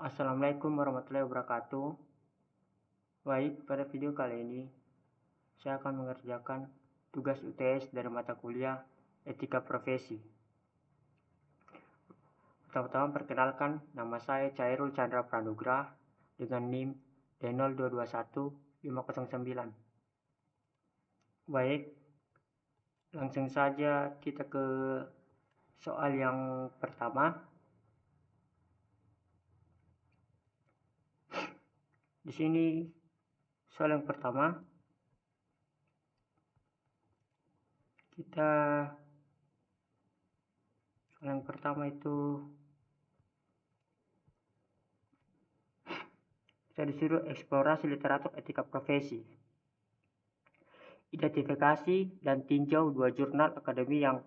Assalamualaikum warahmatullahi wabarakatuh. Baik, pada video kali ini saya akan mengerjakan tugas UTS dari mata kuliah Etika Profesi. Pertama-tama perkenalkan, nama saya Cairul Chandra Pranugra dengan NIM D0221509. Baik, langsung saja kita ke soal yang pertama. Di sini soal yang pertama kita disuruh eksplorasi literatur etika profesi. Identifikasi dan tinjau 2 jurnal akademi yang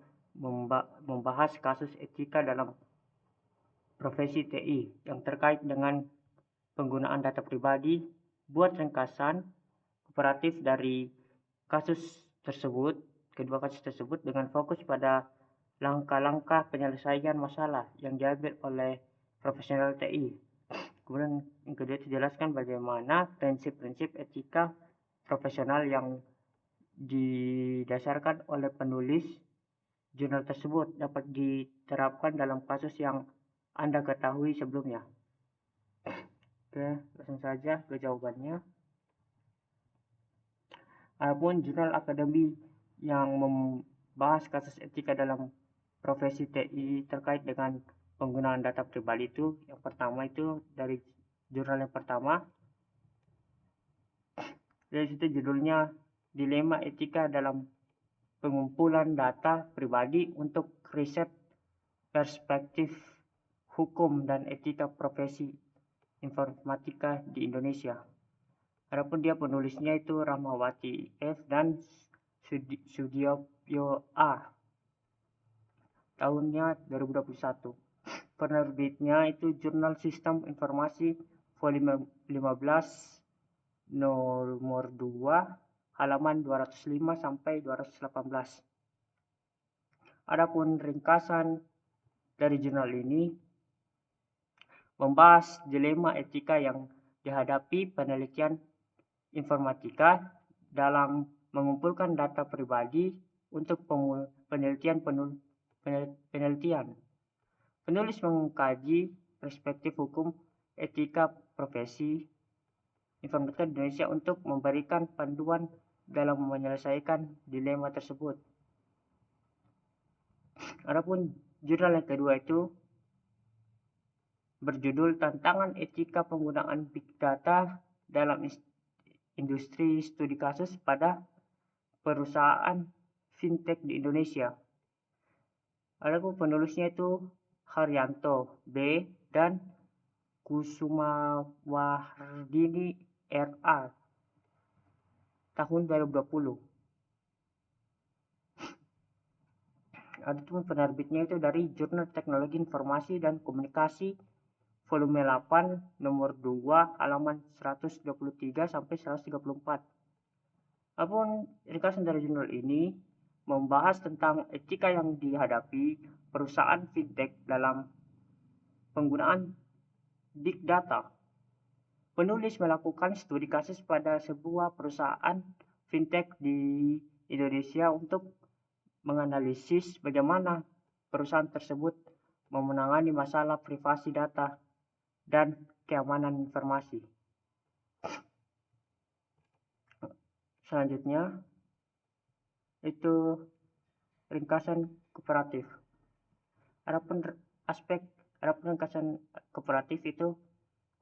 membahas kasus etika dalam profesi TI yang terkait dengan penggunaan data pribadi. Buat ringkasan komparatif dari kedua kasus tersebut dengan fokus pada langkah-langkah penyelesaian masalah yang diambil oleh profesional TI. Kemudian yang kedua dijelaskan bagaimana prinsip-prinsip etika profesional yang didasarkan oleh penulis jurnal tersebut dapat diterapkan dalam kasus yang Anda ketahui sebelumnya. Oke, langsung saja ke jawabannya. Adapun jurnal akademi yang membahas kasus etika dalam profesi TI terkait dengan penggunaan data pribadi itu, yang pertama itu dari jurnal yang pertama. Dari situ judulnya Dilema Etika dalam Pengumpulan Data Pribadi untuk Riset Perspektif Hukum dan Etika Profesi Informatika di Indonesia. Adapun dia penulisnya itu Rahmawati F dan Sudiyopyo A. Tahunnya 2021. Penerbitnya itu Jurnal Sistem Informasi volume 15 nomor 2 halaman 205 sampai 218. Adapun ringkasan dari jurnal ini membahas dilema etika yang dihadapi penelitian informatika dalam mengumpulkan data pribadi untuk penelitian. Penulis mengkaji perspektif hukum etika profesi informatika di Indonesia untuk memberikan panduan dalam menyelesaikan dilema tersebut. Adapun jurnal yang kedua itu berjudul Tantangan Etika Penggunaan Big Data dalam Industri Studi Kasus pada Perusahaan Fintech di Indonesia. Adapun penulisnya itu Haryanto B dan Kusumawardini R.A. tahun 2020. Adapun penerbitnya itu dari Jurnal Teknologi Informasi dan Komunikasi volume 8 nomor 2 halaman 123 sampai 134. Adapun ringkasan dari jurnal ini membahas tentang etika yang dihadapi perusahaan fintech dalam penggunaan big data. Penulis melakukan studi kasus pada sebuah perusahaan fintech di Indonesia untuk menganalisis bagaimana perusahaan tersebut menangani masalah privasi data dan keamanan informasi. Selanjutnya itu ringkasan kooperatif. Adapun ringkasan kooperatif itu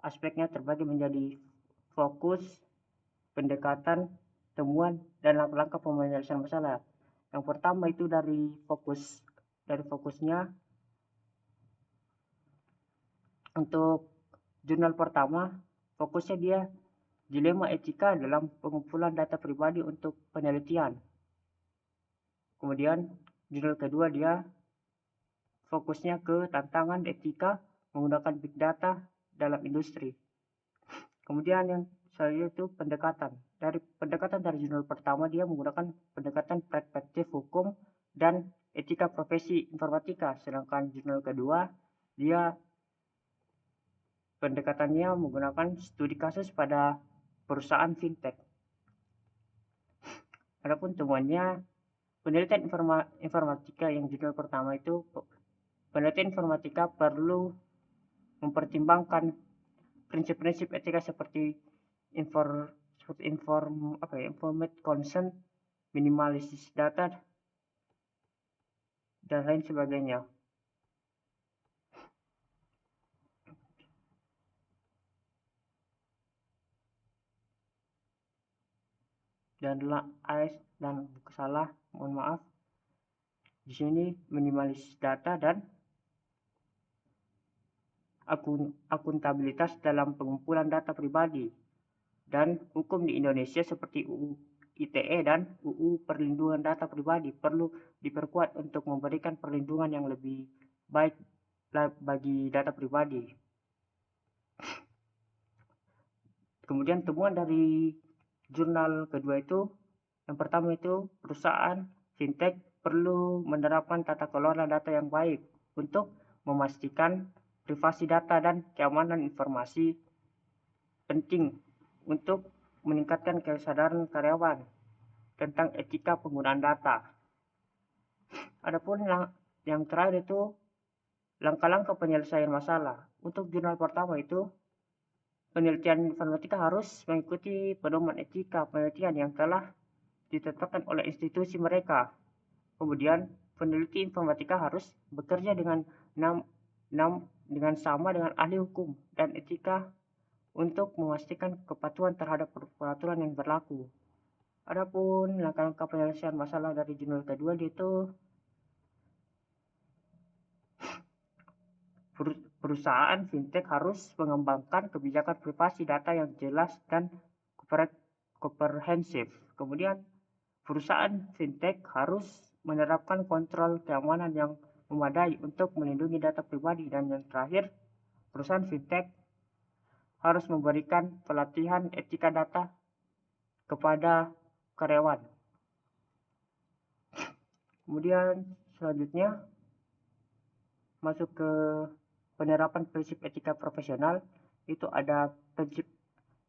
aspeknya terbagi menjadi fokus, pendekatan, temuan, dan langkah-langkah penyelesaian masalah. Yang pertama itu dari fokusnya. Untuk jurnal pertama, fokusnya dia dilema etika dalam pengumpulan data pribadi untuk penelitian. Kemudian jurnal kedua dia fokusnya ke tantangan etika menggunakan big data dalam industri. Kemudian yang selanjutnya itu pendekatan. Dari jurnal pertama dia menggunakan pendekatan perspektif hukum dan etika profesi informatika, sedangkan jurnal kedua dia pendekatannya menggunakan studi kasus pada perusahaan fintech. Adapun temuannya, penelitian informatika yang judul pertama itu, penelitian informatika perlu mempertimbangkan prinsip-prinsip etika seperti informate consent, minimalisis data, dan lain sebagainya. Dan salah, mohon maaf. Di sini minimalisis data dan akuntabilitas dalam pengumpulan data pribadi, dan hukum di Indonesia seperti UU ITE dan UU Perlindungan Data Pribadi perlu diperkuat untuk memberikan perlindungan yang lebih baik bagi data pribadi. Kemudian temuan dari jurnal kedua itu, yang pertama itu perusahaan fintech perlu menerapkan tata kelola data yang baik untuk memastikan privasi data dan keamanan informasi, penting untuk meningkatkan kesadaran karyawan tentang etika penggunaan data. Adapun yang terakhir itu langkah-langkah penyelesaian masalah. Untuk jurnal pertama itu, penelitian informatika harus mengikuti pedoman etika penelitian yang telah ditetapkan oleh institusi mereka. Kemudian, peneliti informatika harus bekerja dengan sama dengan ahli hukum dan etika untuk memastikan kepatuhan terhadap peraturan yang berlaku. Adapun langkah-langkah penyelesaian masalah dari jurnal kedua yaitu perusahaan fintech harus mengembangkan kebijakan privasi data yang jelas dan komprehensif. Kemudian, perusahaan fintech harus menerapkan kontrol keamanan yang memadai untuk melindungi data pribadi. Dan yang terakhir, perusahaan fintech harus memberikan pelatihan etika data kepada karyawan. Kemudian selanjutnya masuk ke penerapan prinsip etika profesional. Itu ada prinsip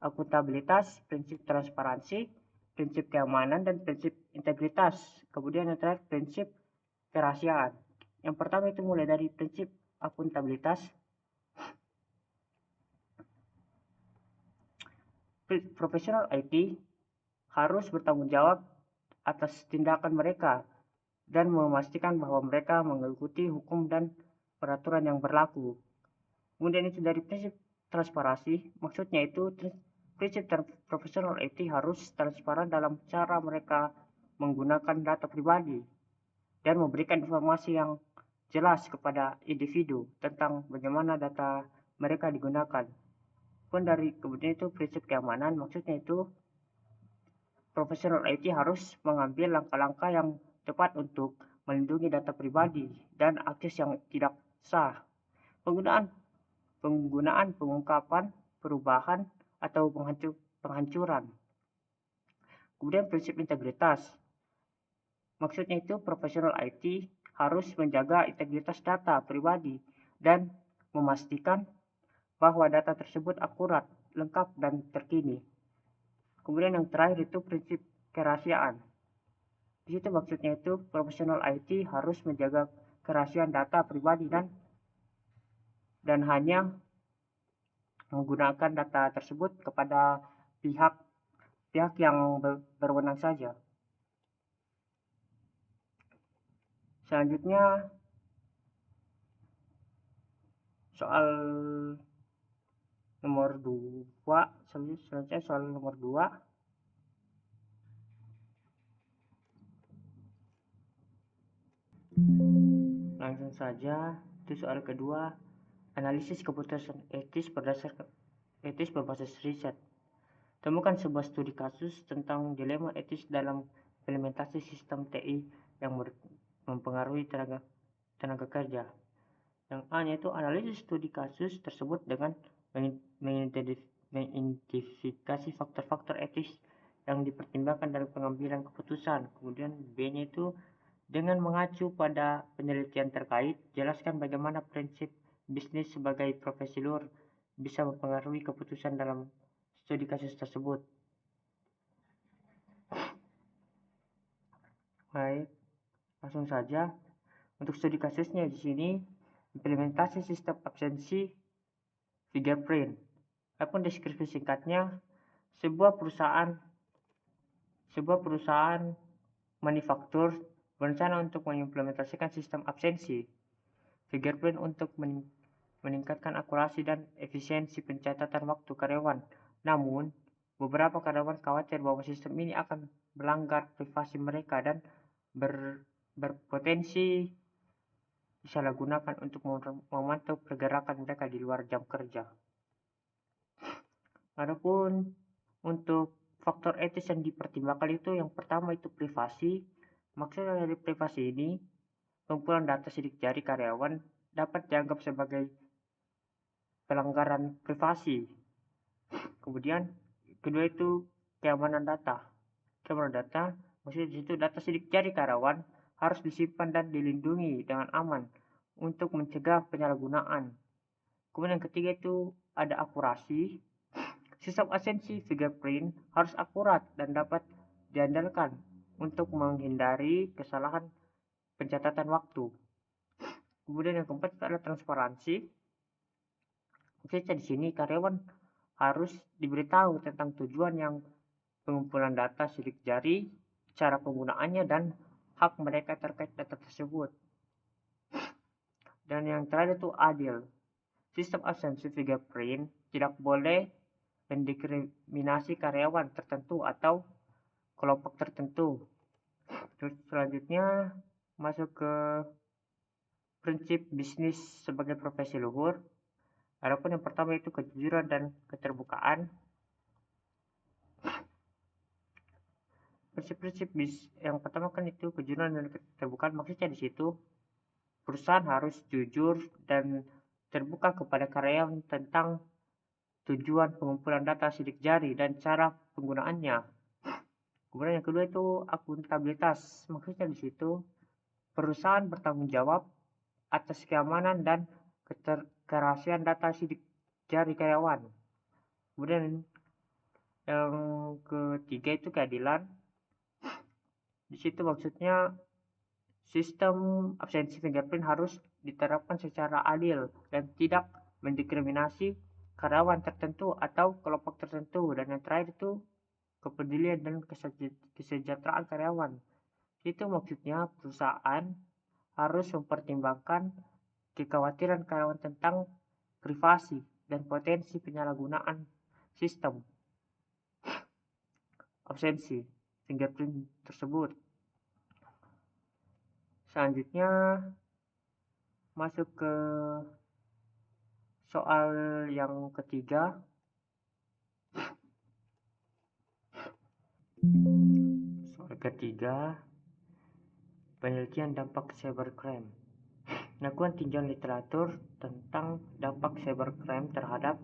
akuntabilitas, prinsip transparansi, prinsip keamanan, dan prinsip integritas. Kemudian yang terakhir prinsip kerahasiaan. Yang pertama itu mulai dari prinsip akuntabilitas. Profesional IT harus bertanggung jawab atas tindakan mereka dan memastikan bahwa mereka mengikuti hukum dan peraturan yang berlaku. Kemudian itu dari prinsip transparansi, maksudnya itu prinsip profesional IT harus transparan dalam cara mereka menggunakan data pribadi dan memberikan informasi yang jelas kepada individu tentang bagaimana data mereka digunakan. Kemudian itu prinsip keamanan, maksudnya itu profesional IT harus mengambil langkah-langkah yang tepat untuk melindungi data pribadi dan akses yang tidak sah. Penggunaan, pengungkapan, perubahan, atau penghancuran. Kemudian prinsip integritas. Maksudnya itu profesional IT harus menjaga integritas data pribadi dan memastikan bahwa data tersebut akurat, lengkap, dan terkini. Kemudian yang terakhir itu prinsip kerahasiaan. Di situ maksudnya itu profesional IT harus menjaga kerahasiaan data pribadi dan hanya menggunakan data tersebut kepada pihak yang berwenang saja. Selanjutnya soal nomor 2, selanjutnya soal nomor 2. Langsung saja, itu soal kedua, analisis keputusan etis berbasis riset. Temukan sebuah studi kasus tentang dilema etis dalam implementasi sistem TI yang mempengaruhi tenaga kerja. Yang A yaitu analisis studi kasus tersebut dengan mengidentifikasi faktor-faktor etis yang dipertimbangkan dalam pengambilan keputusan. Kemudian B itu dengan mengacu pada penelitian terkait, jelaskan bagaimana prinsip bisnis sebagai profesi luar bisa mempengaruhi keputusan dalam studi kasus tersebut. Baik, langsung saja. Untuk studi kasusnya di sini, implementasi sistem absensi fingerprint. Adapun deskripsi singkatnya, sebuah perusahaan manufaktur berencana untuk mengimplementasikan sistem absensi fingerprint untuk meningkatkan akurasi dan efisiensi pencatatan waktu karyawan. Namun, beberapa karyawan khawatir bahwa sistem ini akan melanggar privasi mereka dan berpotensi disalahgunakan untuk memantau pergerakan mereka di luar jam kerja. Adapun untuk faktor etis yang dipertimbangkan itu yang pertama itu privasi. Maksudnya dari privasi ini, pengumpulan data sidik jari karyawan dapat dianggap sebagai pelanggaran privasi. Kemudian kedua itu keamanan data. Keamanan data maksudnya di situ data sidik jari karyawan harus disimpan dan dilindungi dengan aman untuk mencegah penyalahgunaan. Kemudian yang ketiga itu ada akurasi. Sistem absensi fingerprint harus akurat dan dapat diandalkan untuk menghindari kesalahan pencatatan waktu. Kemudian yang keempat ada transparansi. Maksudnya di sini karyawan harus diberitahu tentang tujuan yang pengumpulan data sidik jari, cara penggunaannya, dan hak mereka terkait data tersebut. Dan yang terakhir itu adil. Sistem absensi fingerprint tidak boleh mendiskriminasi karyawan tertentu atau kelompok tertentu. Terus selanjutnya masuk ke prinsip bisnis sebagai profesi luhur. Adapun yang pertama itu kejujuran dan keterbukaan. Prinsip-prinsip yang pertama kan itu kejujuran dan keterbukaan, maksudnya di situ perusahaan harus jujur dan terbuka kepada karyawan tentang tujuan pengumpulan data sidik jari dan cara penggunaannya. Kemudian yang kedua itu akuntabilitas, maksudnya di situ perusahaan bertanggung jawab atas keamanan dan kerahasiaan data sidik jari karyawan. Kemudian yang ketiga itu keadilan. Di situ maksudnya sistem absensi fingerprint harus diterapkan secara adil dan tidak mendiskriminasi karyawan tertentu atau kelompok tertentu. Dan yang terakhir itu kepedulian dan kesejahteraan karyawan. Itu maksudnya perusahaan harus mempertimbangkan kekhawatiran karyawan tentang privasi dan potensi penyalahgunaan sistem absensi fingerprint tersebut. Selanjutnya masuk ke soal yang ketiga. Soal ketiga, penelitian dampak cybercrime. Pengakuan tinjauan literatur tentang dampak cybercrime terhadap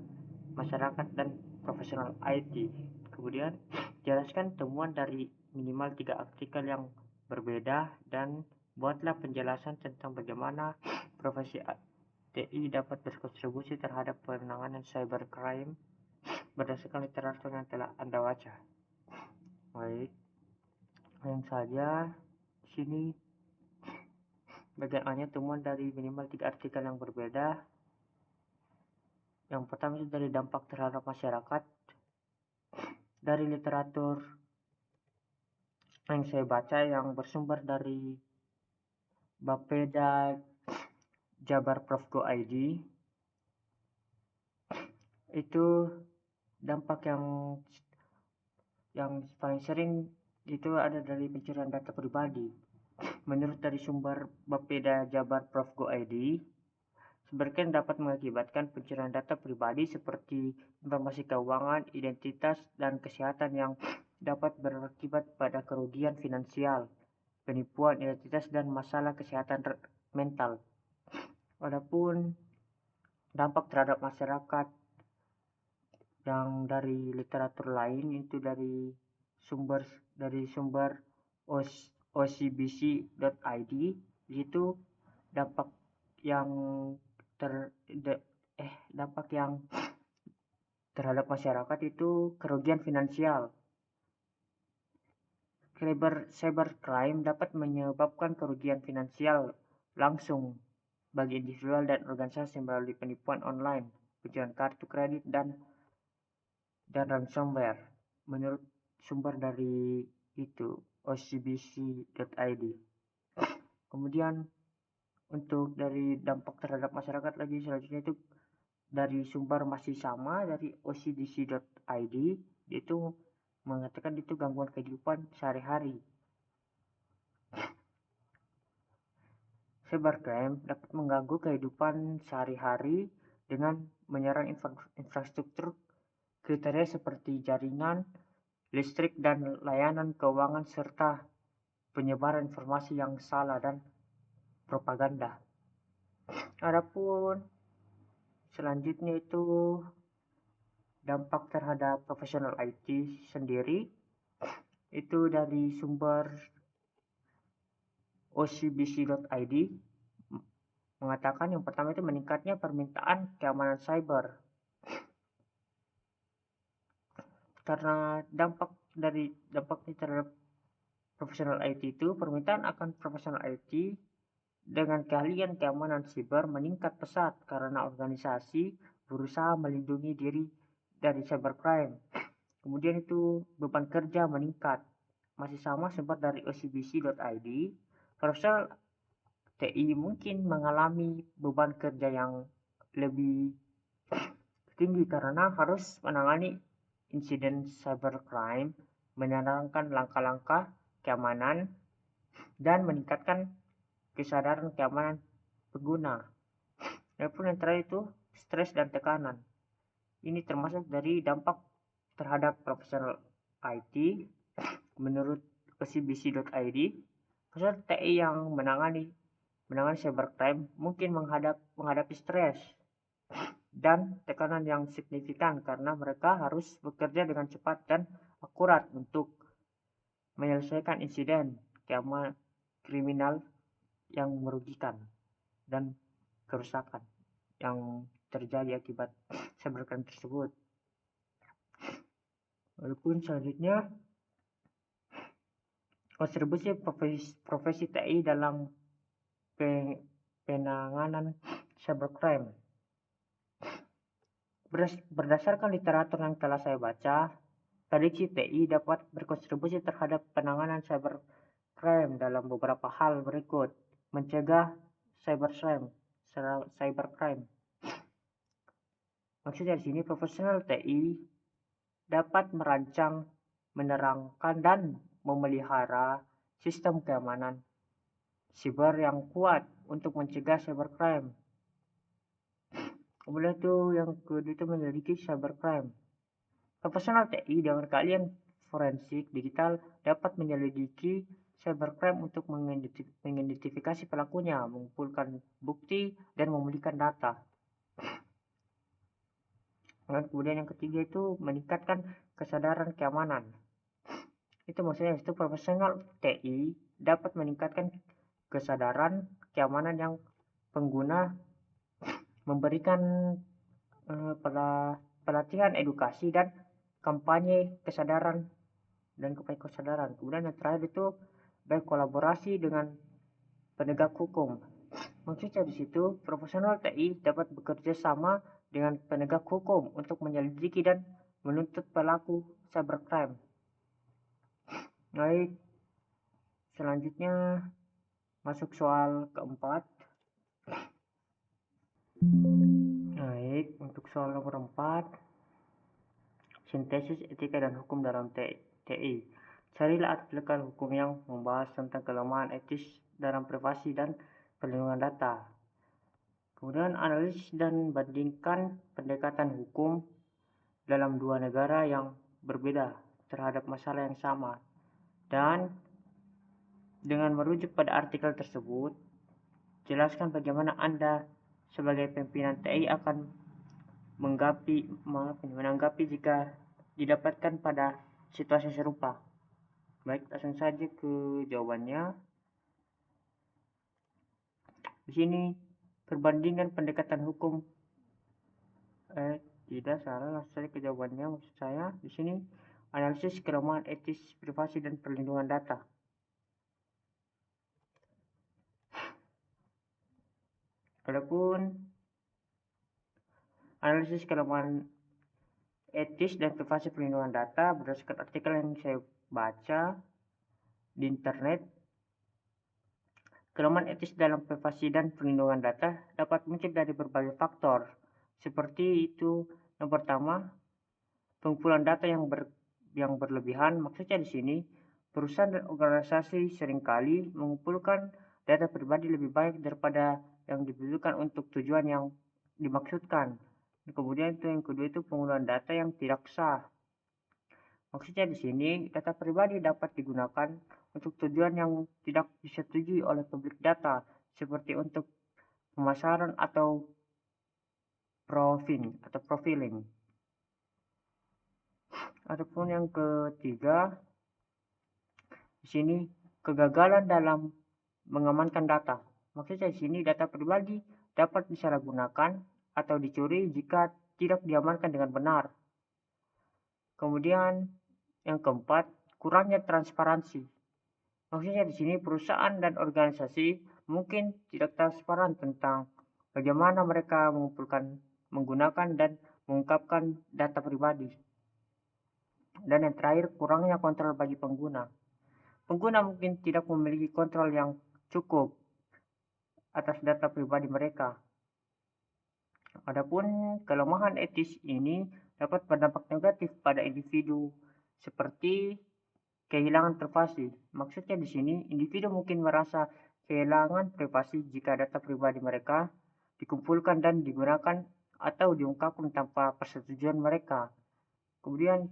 masyarakat dan profesional IT. Kemudian jelaskan temuan dari minimal 3 artikel yang berbeda dan buatlah penjelasan tentang bagaimana profesi TI dapat berkontribusi terhadap penanganan cybercrime berdasarkan literatur yang telah Anda baca. Baik, yang saja di sini bagaimana temuan dari minimal 3 artikel yang berbeda. Yang pertama itu dari dampak terhadap masyarakat. Dari literatur yang saya baca yang bersumber dari Bapeda Jabar Prof Go ID, itu dampak yang paling sering itu ada dari pencurian data pribadi. Menurut dari sumber Bapeda Jabar Prof Go ID, cybercrime dapat mengakibatkan pencurian data pribadi seperti informasi keuangan, identitas, dan kesehatan yang dapat berakibat pada kerugian finansial, penipuan identitas, dan masalah kesehatan mental. Adapun dampak terhadap masyarakat yang dari literatur lain itu dari sumber ocbc.id, itu dampak yang dampak yang terhadap masyarakat itu kerugian finansial. Cybercrime dapat menyebabkan kerugian finansial langsung bagi individual dan organisasi melalui penipuan online, pencurian kartu kredit, dan ransomware. Menurut sumber dari itu ocbc.id. Kemudian untuk dari dampak terhadap masyarakat lagi selanjutnya itu dari sumber masih sama dari ocbc.id, itu mengatakan itu gangguan kehidupan sehari-hari. Cybercrime dapat mengganggu kehidupan sehari-hari dengan menyerang infrastruktur kriteria seperti jaringan, listrik, dan layanan keuangan, serta penyebaran informasi yang salah dan propaganda. Adapun selanjutnya itu dampak terhadap profesional IT sendiri, itu dari sumber ocbc.id mengatakan yang pertama itu meningkatnya permintaan keamanan cyber. Karena dampaknya terhadap profesional IT itu, permintaan akan profesional IT dengan keahlian keamanan siber meningkat pesat karena organisasi berusaha melindungi diri dari cybercrime. Kemudian itu beban kerja meningkat. Masih sama sumber dari ocbc.id, profesional TI mungkin mengalami beban kerja yang lebih tinggi karena harus menangani insiden cybercrime, menyarankan langkah-langkah keamanan, dan meningkatkan kesadaran keamanan pengguna. Adapun yang terakhir itu stres dan tekanan. Ini termasuk dari dampak terhadap profesional IT. Menurut ocbc.id, profesional TI yang menangani cybercrime mungkin menghadapi stres dan tekanan yang signifikan karena mereka harus bekerja dengan cepat dan akurat untuk menyelesaikan insiden keamanan kriminal yang merugikan dan kerusakan yang terjadi akibat cybercrime tersebut. Walaupun selanjutnya kontribusi profesi TI dalam penanganan cybercrime. Berdasarkan literatur yang telah saya baca, prediksi TI dapat berkontribusi terhadap penanganan cybercrime dalam beberapa hal berikut. Mencegah cybercrime. Maksudnya di sini profesional TI dapat merancang, menerangkan, dan memelihara sistem keamanan siber yang kuat untuk mencegah cybercrime. Kemudian itu yang kedua itu menyelidiki cybercrime. Profesional TI dengan keahlian forensik digital dapat menyelidiki cybercrime untuk mengidentifikasi pelakunya, mengumpulkan bukti, dan memulihkan data. Dan kemudian yang ketiga itu meningkatkan kesadaran keamanan. Itu maksudnya itu profesional TI dapat meningkatkan kesadaran keamanan yang pengguna, memberikan pelatihan edukasi dan kampanye kesadaran Kemudian yang terakhir itu berkolaborasi dengan penegak hukum. Maksudnya di situ profesional TI dapat bekerja sama dengan penegak hukum untuk menyelidiki dan menuntut pelaku cybercrime. Baik, selanjutnya masuk soal keempat. Baik, untuk soal nomor 4, sintesis etika dan hukum dalam TI. Carilah artikel hukum yang membahas tentang kelemahan etis dalam privasi dan perlindungan data. Kemudian analisis dan bandingkan pendekatan hukum dalam dua negara yang berbeda terhadap masalah yang sama. Dan dengan merujuk pada artikel tersebut, jelaskan bagaimana Anda sebagai pimpinan TI akan menanggapi jika didapatkan pada situasi serupa. Baik, langsung saja ke jawabannya. Di sini perbandingan pendekatan hukum Tidak salah, langsung saja ke jawabannya. Maksud saya di sini analisis kelemahan etis privasi dan perlindungan data. Adapun analisis kelemahan etis dan privasi perlindungan data berdasarkan artikel yang saya baca di internet, kelemahan etis dalam privasi dan perlindungan data dapat muncul dari berbagai faktor. Seperti itu, yang pertama, pengumpulan data yang berlebihan. Maksudnya di sini, perusahaan dan organisasi seringkali mengumpulkan data pribadi lebih baik daripada yang dibutuhkan untuk tujuan yang dimaksudkan. Kemudian itu yang kedua itu penggunaan data yang tidak sah. Maksudnya di sini, data pribadi dapat digunakan untuk tujuan yang tidak disetujui oleh pemilik data, seperti untuk pemasaran atau profiling. Adapun yang ketiga, di sini kegagalan dalam mengamankan data. Maksudnya di sini data pribadi dapat disalahgunakan atau dicuri jika tidak diamankan dengan benar. Kemudian yang keempat, kurangnya transparansi. Maksudnya di sini perusahaan dan organisasi mungkin tidak transparan tentang bagaimana mereka menggunakan dan mengungkapkan data pribadi. Dan yang terakhir, kurangnya kontrol bagi pengguna. Pengguna mungkin tidak memiliki kontrol yang cukup atas data pribadi mereka. Adapun kelemahan etis ini dapat berdampak negatif pada individu seperti kehilangan privasi. Maksudnya di sini individu mungkin merasa kehilangan privasi jika data pribadi mereka dikumpulkan dan digunakan atau diungkapkan tanpa persetujuan mereka. Kemudian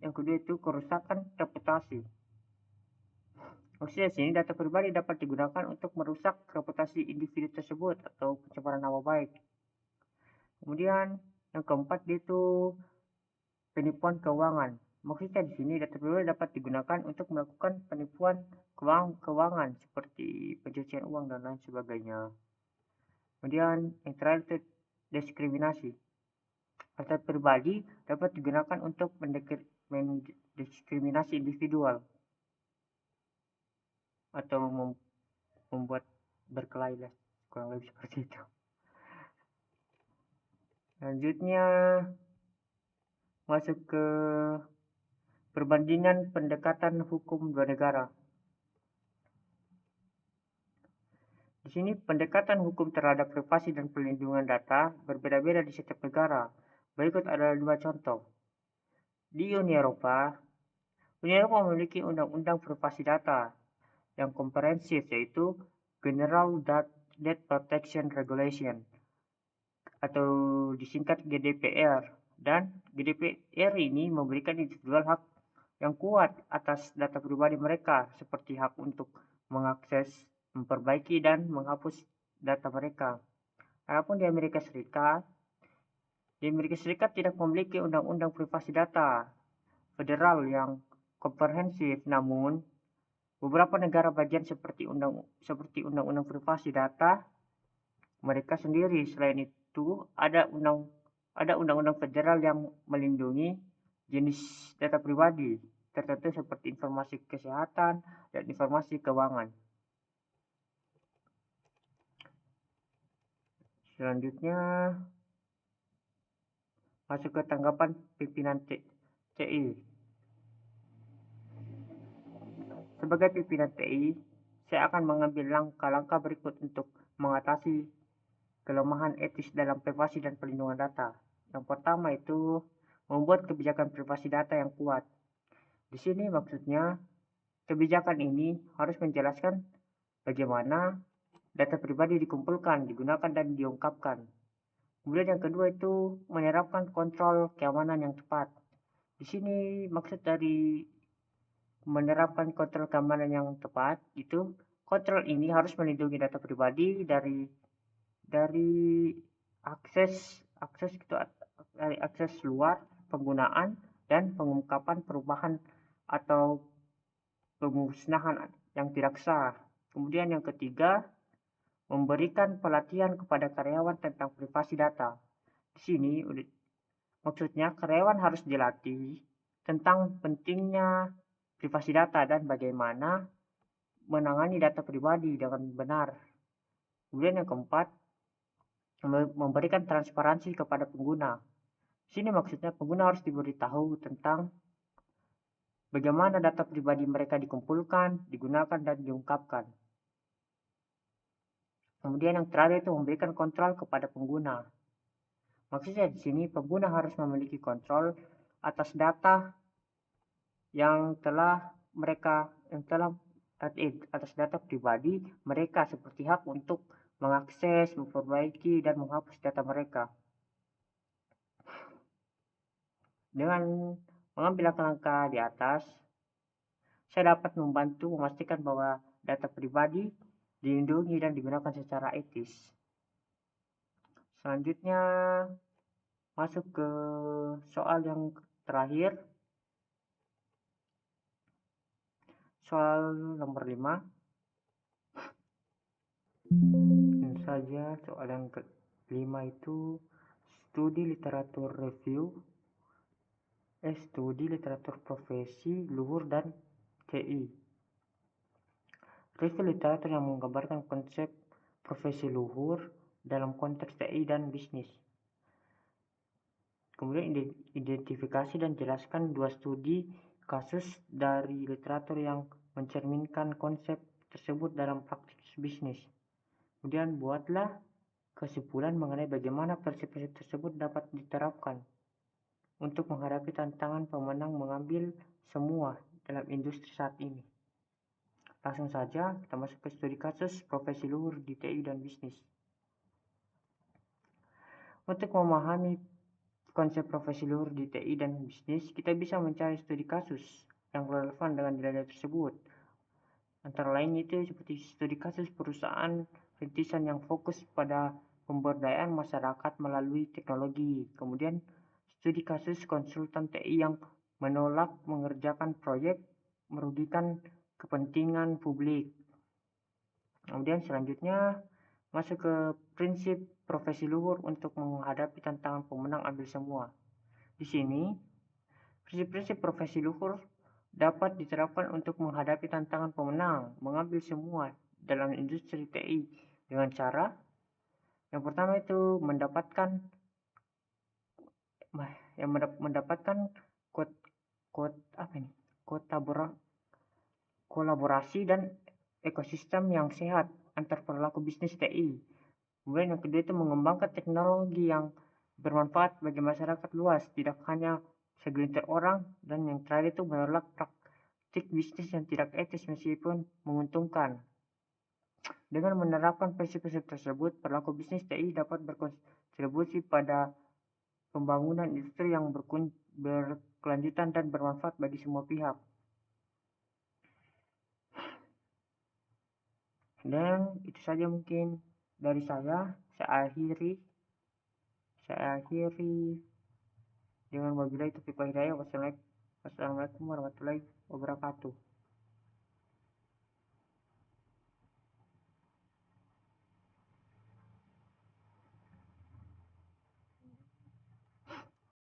yang kedua itu kerusakan reputasi. Maksudnya di sini data pribadi dapat digunakan untuk merusak reputasi individu tersebut atau pencemaran nama baik. Kemudian yang keempat itu penipuan keuangan. Maksudnya di sini data pribadi dapat digunakan untuk melakukan penipuan keuangan seperti pencucian uang dan lain sebagainya. Kemudian yang terakhir itu diskriminasi. Data pribadi dapat digunakan untuk mendiskriminasi individual atau membuat berkelahi lah, kurang lebih seperti itu. Selanjutnya masuk ke perbandingan pendekatan hukum dua negara. Di sini pendekatan hukum terhadap privasi dan perlindungan data berbeda-beda di setiap negara. Berikut adalah 2 contoh. Di Uni Eropa memiliki undang-undang privasi data yang komprehensif, yaitu General Data Protection Regulation atau disingkat GDPR. Dan GDPR ini memberikan individual hak yang kuat atas data pribadi mereka, seperti hak untuk mengakses, memperbaiki, dan menghapus data mereka. Adapun di Amerika Serikat tidak memiliki undang-undang privasi data federal yang komprehensif, namun beberapa negara bagian seperti undang-undang privasi data mereka sendiri. Selain itu, ada undang-undang federal yang melindungi jenis data pribadi tertentu seperti informasi kesehatan dan informasi keuangan. Selanjutnya masuk ke tanggapan pimpinan TI. Sebagai pimpinan TI, saya akan mengambil langkah-langkah berikut untuk mengatasi kelemahan etis dalam privasi dan perlindungan data. Yang pertama itu membuat kebijakan privasi data yang kuat. Di sini maksudnya kebijakan ini harus menjelaskan bagaimana data pribadi dikumpulkan, digunakan, dan diungkapkan. Kemudian yang kedua itu menerapkan kontrol keamanan yang tepat. Di sini maksud dari menerapkan kontrol keamanan yang tepat itu, kontrol ini harus melindungi data pribadi dari akses luar, penggunaan, dan pengungkapan perubahan atau pemusnahan yang tidak sah. Kemudian yang ketiga, memberikan pelatihan kepada karyawan tentang privasi data. Di sini Maksudnya, karyawan harus dilatih tentang pentingnya privasi data dan bagaimana menangani data pribadi dengan benar. Kemudian yang keempat, memberikan transparansi kepada pengguna. Sini maksudnya pengguna harus diberitahu tentang bagaimana data pribadi mereka dikumpulkan, digunakan, dan diungkapkan. Kemudian yang terakhir itu memberikan kontrol kepada pengguna. Maksudnya di sini pengguna harus memiliki kontrol atas data yang telah atas data pribadi mereka, seperti hak untuk mengakses, memperbaiki, dan menghapus data mereka. Dengan mengambil langkah-langkah di atas, saya dapat membantu memastikan bahwa data pribadi dilindungi dan digunakan secara etis. Selanjutnya, masuk ke soal yang terakhir. Soal nomor 5. Ini saja soal yang kelima itu studi literatur profesi luhur dan TI. Review literatur yang menggambarkan konsep profesi luhur dalam konteks TI dan bisnis. Kemudian identifikasi dan jelaskan 2 studi kasus dari literatur yang mencerminkan konsep tersebut dalam praktik bisnis. Kemudian buatlah kesimpulan mengenai bagaimana prinsip-prinsip tersebut dapat diterapkan untuk menghadapi tantangan pemenang mengambil semua dalam industri saat ini. Langsung saja kita masuk ke studi kasus profesi luhur di TI dan bisnis. Untuk memahami konsep profesi luhur di TI dan bisnis, kita bisa mencari studi kasus yang relevan dengan nilai tersebut. Antara lain itu seperti studi kasus perusahaan rintisan yang fokus pada pemberdayaan masyarakat melalui teknologi. Kemudian studi kasus konsultan TI yang menolak mengerjakan proyek merugikan kepentingan publik. Kemudian selanjutnya masuk ke prinsip profesi luhur untuk menghadapi tantangan pemenang ambil semua. Di sini, prinsip-prinsip profesi luhur dapat diterapkan untuk menghadapi tantangan pemenang mengambil semua dalam industri TI dengan cara yang pertama itu mendapatkan kolaborasi dan ekosistem yang sehat antar pelaku bisnis TI. Kemudian yang kedua itu mengembangkan teknologi yang bermanfaat bagi masyarakat luas, tidak hanya segelintir orang. Dan yang terakhir itu menolak praktik bisnis yang tidak etis meskipun menguntungkan. Dengan menerapkan prinsip-prinsip tersebut, pelaku bisnis TI dapat berkontribusi pada pembangunan industri yang berkelanjutan dan bermanfaat bagi semua pihak. Dan itu saja mungkin dari saya. Saya akhiri dengan wabillahi taufiq wal hidayah. Wassalamualaikum warahmatullahi wabarakatuh.